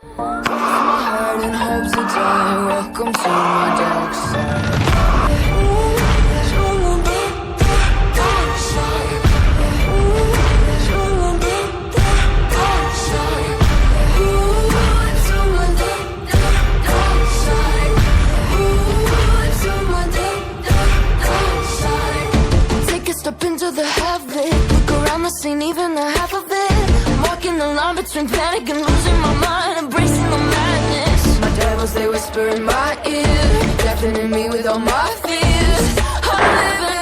My heart and hope to die. Welcome to my dark side. Take a step into the heaven. Look around the scene, even the half of it. I'm walking the line between panic and losing my mind, embracing the madness. My devils, they whisper in my ear, deafening me with all my fears. I'm living